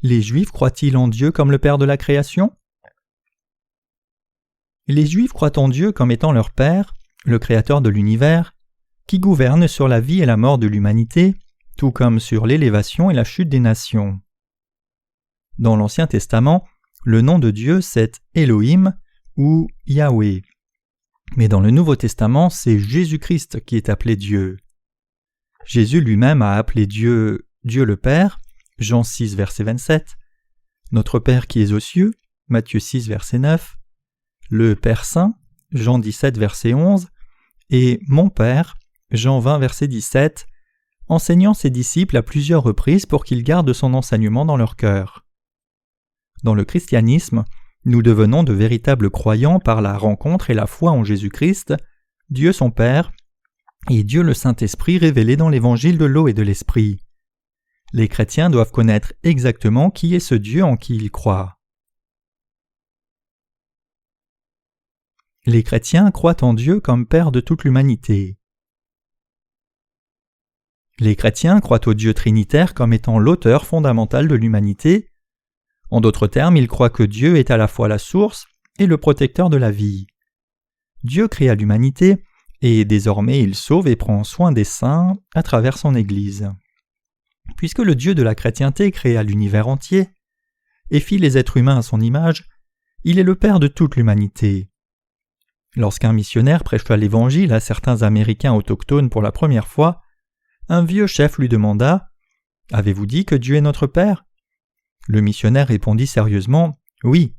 Les Juifs croient-ils en Dieu comme le Père de la création? Les Juifs croient en Dieu comme étant leur Père, le Créateur de l'univers, qui gouverne sur la vie et la mort de l'humanité, tout comme sur l'élévation et la chute des nations. Dans l'Ancien Testament, le nom de Dieu c'est Elohim ou Yahweh. Mais dans le Nouveau Testament, c'est Jésus-Christ qui est appelé Dieu. Jésus lui-même a appelé Dieu Dieu le Père, Jean 6, verset 27, Notre Père qui es aux cieux, Matthieu 6, verset 9, le Père Saint, Jean 17, verset 11, et Mon Père, Jean 20, verset 17, enseignant ses disciples à plusieurs reprises pour qu'ils gardent son enseignement dans leur cœur. Dans le christianisme, nous devenons de véritables croyants par la rencontre et la foi en Jésus-Christ, Dieu son Père, et Dieu le Saint-Esprit révélé dans l'évangile de l'eau et de l'Esprit. Les chrétiens doivent connaître exactement qui est ce Dieu en qui ils croient. Les chrétiens croient en Dieu comme Père de toute l'humanité. Les chrétiens croient au Dieu trinitaire comme étant l'auteur fondamental de l'humanité. En d'autres termes, ils croient que Dieu est à la fois la source et le protecteur de la vie. Dieu créa l'humanité et désormais il sauve et prend soin des saints à travers son Église. Puisque le Dieu de la chrétienté créa l'univers entier et fit les êtres humains à son image, il est le Père de toute l'humanité. Lorsqu'un missionnaire prêcha l'Évangile à certains Américains autochtones pour la première fois, un vieux chef lui demanda « Avez-vous dit que Dieu est notre Père ?» Le missionnaire répondit sérieusement « Oui ».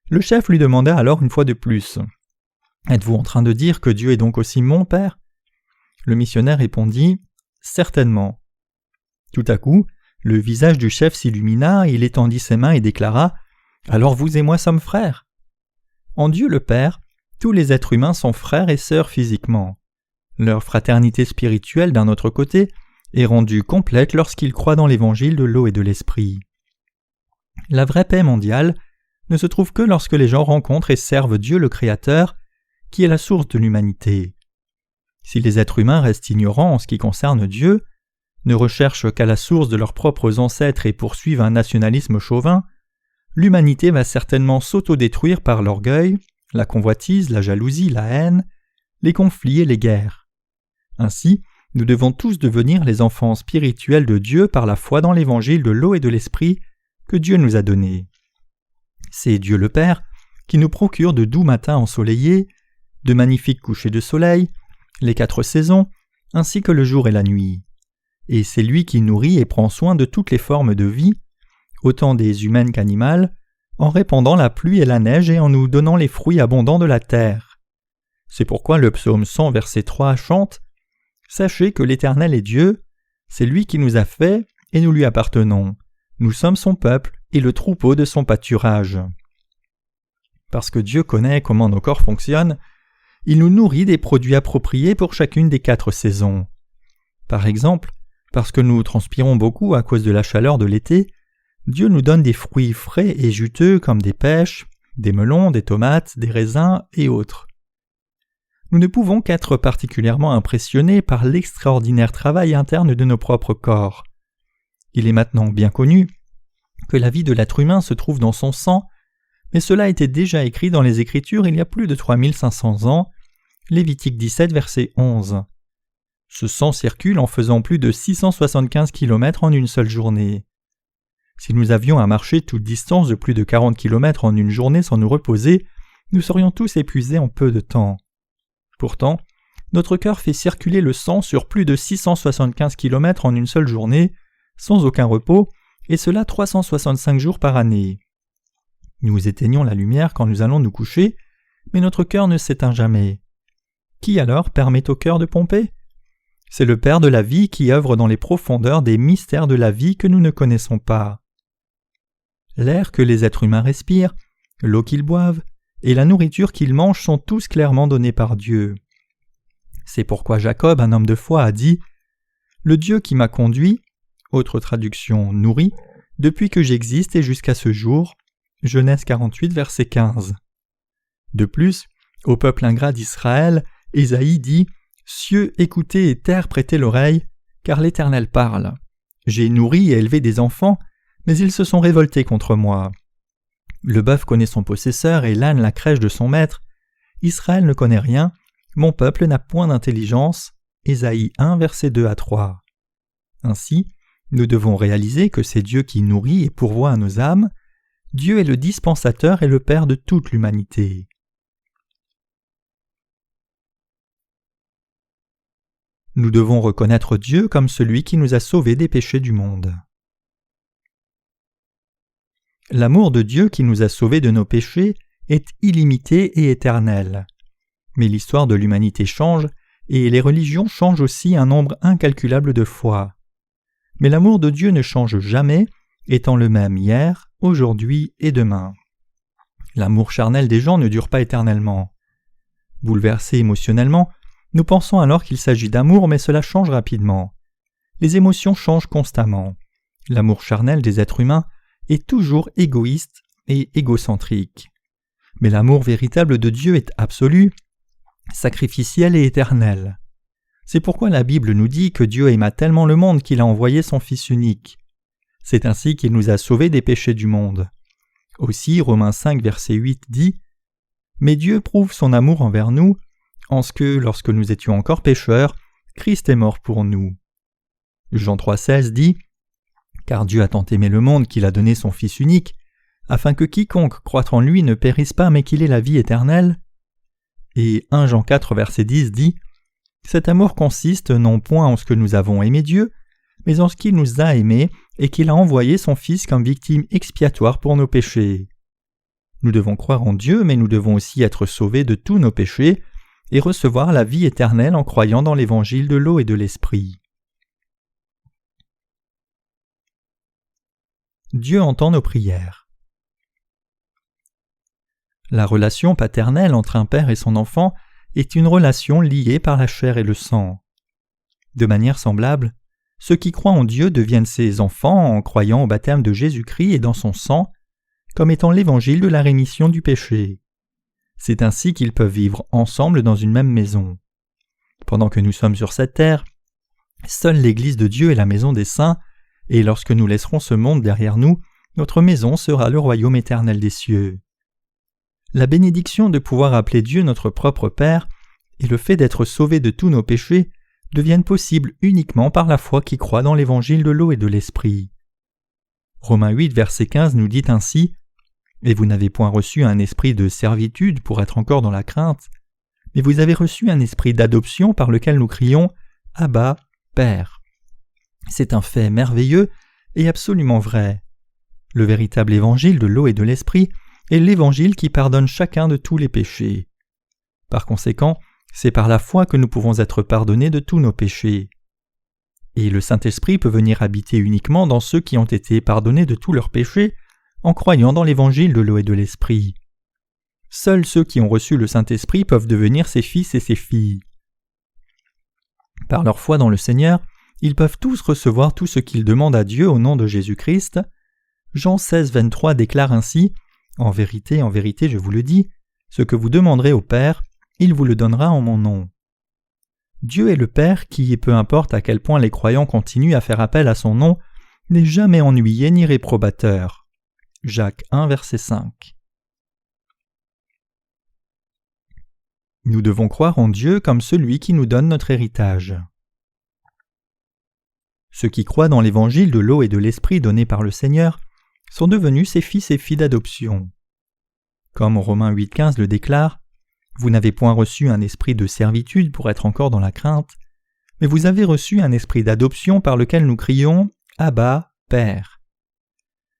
Le chef lui demanda alors une fois de plus « Êtes-vous en train de dire que Dieu est donc aussi mon Père ?» Le missionnaire répondit « Certainement ». Tout à coup, le visage du chef s'illumina, il étendit ses mains et déclara « Alors vous et moi sommes frères ». En Dieu le Père, tous les êtres humains sont frères et sœurs physiquement. Leur fraternité spirituelle, d'un autre côté, est rendue complète lorsqu'ils croient dans l'évangile de l'eau et de l'esprit. La vraie paix mondiale ne se trouve que lorsque les gens rencontrent et servent Dieu le Créateur, qui est la source de l'humanité. Si les êtres humains restent ignorants en ce qui concerne Dieu, ne recherchent qu'à la source de leurs propres ancêtres et poursuivent un nationalisme chauvin, l'humanité va certainement s'autodétruire par l'orgueil, la convoitise, la jalousie, la haine, les conflits et les guerres. Ainsi, nous devons tous devenir les enfants spirituels de Dieu par la foi dans l'évangile de l'eau et de l'esprit que Dieu nous a donné. C'est Dieu le Père qui nous procure de doux matins ensoleillés, de magnifiques couchers de soleil, les 4 saisons, ainsi que le jour et la nuit. Et c'est lui qui nourrit et prend soin de toutes les formes de vie, autant des humaines qu'animales, en répandant la pluie et la neige et en nous donnant les fruits abondants de la terre. C'est pourquoi le psaume 100, verset 3 chante « Sachez que l'Éternel est Dieu, c'est lui qui nous a fait et nous lui appartenons. Nous sommes son peuple et le troupeau de son pâturage. » Parce que Dieu connaît comment nos corps fonctionnent, il nous nourrit des produits appropriés pour chacune des 4 saisons. Par exemple, parce que nous transpirons beaucoup à cause de la chaleur de l'été, Dieu nous donne des fruits frais et juteux comme des pêches, des melons, des tomates, des raisins et autres. Nous ne pouvons qu'être particulièrement impressionnés par l'extraordinaire travail interne de nos propres corps. Il est maintenant bien connu que la vie de l'être humain se trouve dans son sang, mais cela était déjà écrit dans les Écritures il y a plus de 3500 ans, Lévitique 17, verset 11. Ce sang circule en faisant plus de 675 km en une seule journée. Si nous avions à marcher toute distance de plus de 40 km en une journée sans nous reposer, nous serions tous épuisés en peu de temps. Pourtant, notre cœur fait circuler le sang sur plus de 675 km en une seule journée, sans aucun repos, et cela 365 jours par année. Nous éteignons la lumière quand nous allons nous coucher, mais notre cœur ne s'éteint jamais. Qui alors permet au cœur de pomper ? C'est le Père de la vie qui œuvre dans les profondeurs des mystères de la vie que nous ne connaissons pas. L'air que les êtres humains respirent, l'eau qu'ils boivent et la nourriture qu'ils mangent sont tous clairement donnés par Dieu. C'est pourquoi Jacob, un homme de foi, a dit « Le Dieu qui m'a conduit, autre traduction nourri, depuis que j'existe et jusqu'à ce jour » Genèse 48, verset 15. De plus, au peuple ingrat d'Israël, Ésaïe dit « Cieux, écoutez et terre, prêtez l'oreille, car l'Éternel parle. J'ai nourri et élevé des enfants, mais ils se sont révoltés contre moi. Le bœuf connaît son possesseur et l'âne la crèche de son maître. Israël ne connaît rien, mon peuple n'a point d'intelligence. Ésaïe 1, versets 2 à 3. Ainsi, nous devons réaliser que c'est Dieu qui nourrit et pourvoit à nos âmes. Dieu est le dispensateur et le Père de toute l'humanité. Nous devons reconnaître Dieu comme celui qui nous a sauvés des péchés du monde. L'amour de Dieu qui nous a sauvés de nos péchés est illimité et éternel. Mais l'histoire de l'humanité change, et les religions changent aussi un nombre incalculable de fois. Mais l'amour de Dieu ne change jamais, étant le même hier, aujourd'hui et demain. L'amour charnel des gens ne dure pas éternellement. Bouleversés émotionnellement, nous pensons alors qu'il s'agit d'amour, mais cela change rapidement. Les émotions changent constamment. L'amour charnel des êtres humains est toujours égoïste et égocentrique. Mais l'amour véritable de Dieu est absolu, sacrificiel et éternel. C'est pourquoi la Bible nous dit que Dieu aima tellement le monde qu'il a envoyé son Fils unique. C'est ainsi qu'il nous a sauvés des péchés du monde. Aussi, Romains 5, verset 8 dit « Mais Dieu prouve son amour envers nous, en ce que, lorsque nous étions encore pécheurs, Christ est mort pour nous. » Jean 3, 16 dit « Car Dieu a tant aimé le monde qu'il a donné son Fils unique, afin que quiconque croit en lui ne périsse pas mais qu'il ait la vie éternelle. » Et 1 Jean 4, verset 10 dit « Cet amour consiste non point en ce que nous avons aimé Dieu, mais en ce qu'il nous a aimés et qu'il a envoyé son Fils comme victime expiatoire pour nos péchés. » Nous devons croire en Dieu, mais nous devons aussi être sauvés de tous nos péchés et recevoir la vie éternelle en croyant dans l'évangile de l'eau et de l'esprit. Dieu entend nos prières. La relation paternelle entre un père et son enfant est une relation liée par la chair et le sang. De manière semblable, ceux qui croient en Dieu deviennent ses enfants en croyant au baptême de Jésus-Christ et dans son sang, comme étant l'évangile de la rémission du péché. C'est ainsi qu'ils peuvent vivre ensemble dans une même maison. Pendant que nous sommes sur cette terre, seule l'Église de Dieu est la maison des saints, et lorsque nous laisserons ce monde derrière nous, notre maison sera le royaume éternel des cieux. La bénédiction de pouvoir appeler Dieu notre propre Père et le fait d'être sauvé de tous nos péchés deviennent possibles uniquement par la foi qui croit dans l'évangile de l'eau et de l'esprit. Romains 8, verset 15 nous dit ainsi « Et vous n'avez point reçu un esprit de servitude pour être encore dans la crainte, mais vous avez reçu un esprit d'adoption par lequel nous crions « Abba, Père ». C'est un fait merveilleux et absolument vrai. Le véritable évangile de l'eau et de l'esprit est l'évangile qui pardonne chacun de tous les péchés. Par conséquent, c'est par la foi que nous pouvons être pardonnés de tous nos péchés. Et le Saint-Esprit peut venir habiter uniquement dans ceux qui ont été pardonnés de tous leurs péchés en croyant dans l'évangile de l'eau et de l'esprit. Seuls ceux qui ont reçu le Saint-Esprit peuvent devenir ses fils et ses filles. Par leur foi dans le Seigneur, ils peuvent tous recevoir tout ce qu'ils demandent à Dieu au nom de Jésus-Christ. Jean 16, 23 déclare ainsi « En vérité, je vous le dis, ce que vous demanderez au Père, il vous le donnera en mon nom. » Dieu est le Père qui, peu importe à quel point les croyants continuent à faire appel à son nom, n'est jamais ennuyé ni réprobateur. Jacques 1, verset 5. Nous devons croire en Dieu comme celui qui nous donne notre héritage. Ceux qui croient dans l'évangile de l'eau et de l'esprit donné par le Seigneur sont devenus ses fils et filles d'adoption. Comme Romains 8,15 le déclare, « Vous n'avez point reçu un esprit de servitude pour être encore dans la crainte, mais vous avez reçu un esprit d'adoption par lequel nous crions « Abba, Père ».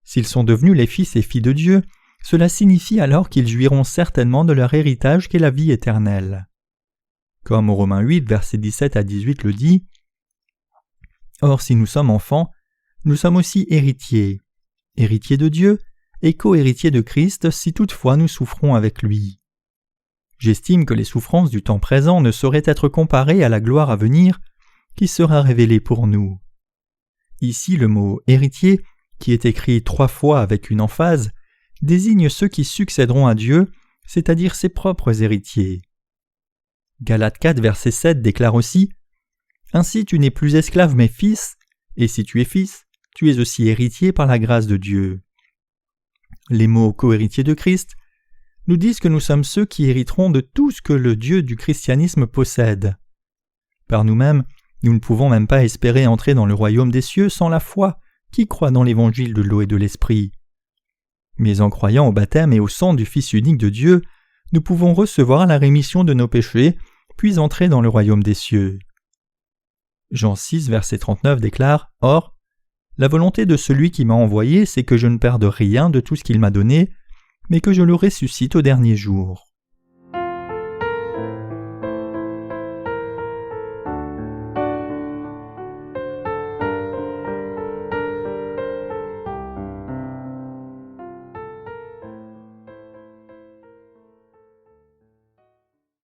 S'ils sont devenus les fils et filles de Dieu, cela signifie alors qu'ils jouiront certainement de leur héritage qu'est la vie éternelle. Comme Romains 8, versets 17 à 18 le dit, « Or si nous sommes enfants, nous sommes aussi héritiers, héritiers de Dieu et co-héritiers de Christ si toutefois nous souffrons avec lui. J'estime que les souffrances du temps présent ne sauraient être comparées à la gloire à venir qui sera révélée pour nous. » Ici le mot « héritier » qui est écrit 3 fois avec une emphase, désigne ceux qui succéderont à Dieu, c'est-à-dire ses propres héritiers. Galates 4, verset 7 déclare aussi « Ainsi tu n'es plus esclave mais fils, et si tu es fils, tu es aussi héritier par la grâce de Dieu. Les mots co-héritiers de Christ nous disent que nous sommes ceux qui hériteront de tout ce que le Dieu du christianisme possède. Par nous-mêmes, nous ne pouvons même pas espérer entrer dans le royaume des cieux sans la foi qui croit dans l'évangile de l'eau et de l'esprit. Mais en croyant au baptême et au sang du Fils unique de Dieu, nous pouvons recevoir la rémission de nos péchés, puis entrer dans le royaume des cieux. Jean 6, verset 39 déclare « Or, la volonté de celui qui m'a envoyé, c'est que je ne perde rien de tout ce qu'il m'a donné, mais que je le ressuscite au dernier jour. »